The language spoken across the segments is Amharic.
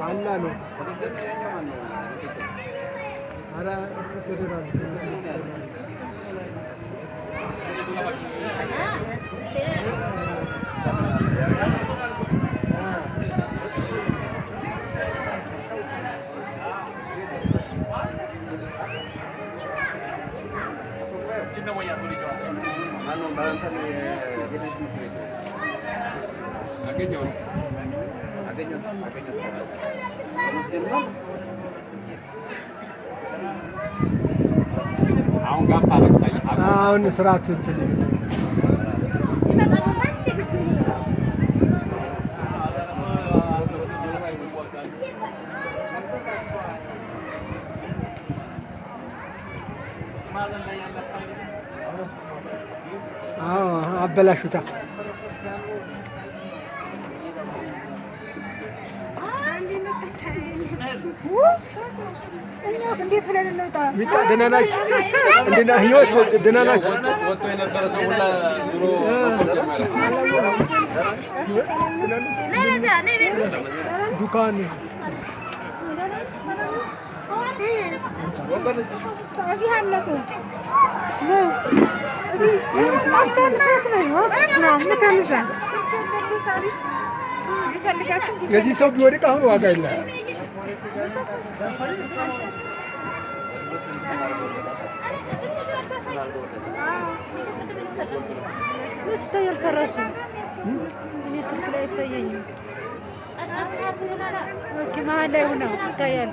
Allah no. Ara federal. Cinna vogliamo ma non barantani agegno አሁን ጋር ታረቁታል አሁን ስራት እንትን አበላሹታ እንዴት ብለን እንውጣ ደህና ናችሁ እንዴና ህይወት ደህና ናችሁ ወጥቶ የነበረ ሰው ሁላ ድሮ ዱካን እዚህ አለቱ እዚህ የዚህ ሰው ቢወድቅ አሁን ዋጋ የለም። ይታያል ፈራሽ እኔ ስልክ ላይ ይታየኛል። ኦኬ መሀል ላይ ሆነው ይታያል።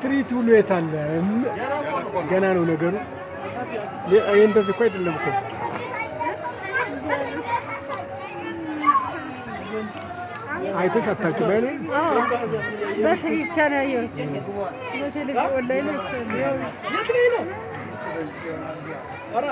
ትሪት ሁሉ የት አለ? ገና ነው ነገሩ። እንደዚህ እኮ አይደለም እኮ አይተሽ አታውቂም አይደል? በቴሌቪዥን ብቻ ነው ያየሁት። በቴሌቪዥን ኦንላይን ነው። የት ላይ ነው? ኧረ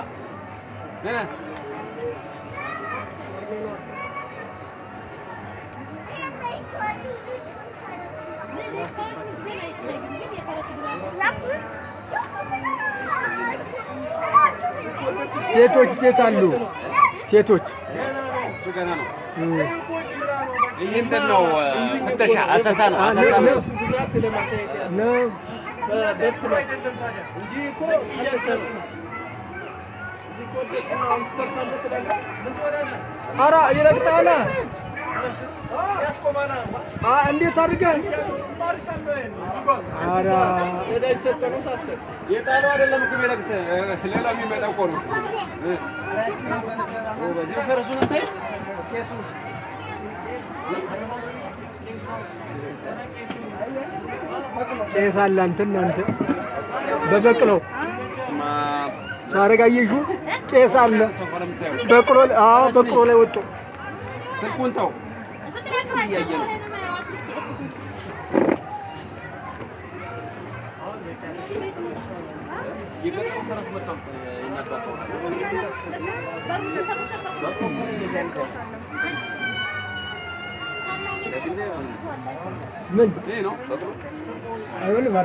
ሴት አሉ ሴቶች እሱ ገና ነው። ይህ እንትን ነው ፍተሻ አሰሳ ነው ብዛት ለማሳየት ነው በት ነው እንጂ እኮ ተሰብ እዚህ እኮ ደጥናው ተፈለተ ትላለህ ምን ትወዳለህ? ኧረ ይረግጣል ያስቆማና እንዴት አድርገህ ኧረ ወደ ይሰጠነው ሳሰጥ የጣለው አይደለም እኮ ይረግጥ ሌላ የሚመጣው እኮ ነው። በዚህ ፈረሱን እንትን ኬሱስ ቄስ አለ እናንተ በበቅለው ሳረጋየሹ ቄስ አለ በቅሎ ላይ ወጡ ስልኩን ተው እያየ ነው። ምን ነው አይሆንም።